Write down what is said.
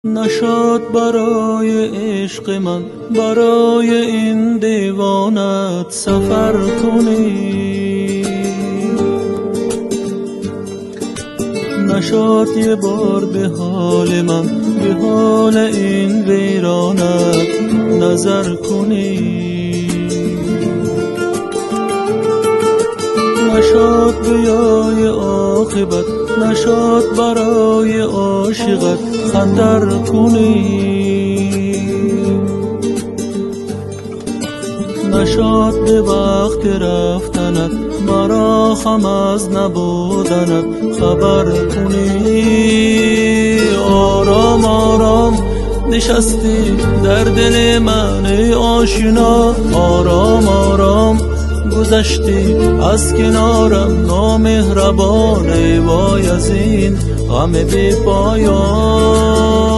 نشد برای عشق من برای این دیوانت سفر کنی، نشد یه بار به حال من به حال این ویرانت نظر کنی، نشد بیای عاقبت نشد برای عاشقت خطر کنی، نشد به وقت رفتنت مرا خم از نبودنت خبر کنی. آرام آرام نشستی در دل من ای آشنا، آرام آرام گذشتی از کنارم نامهربان، ای وای از این غم بی پایان.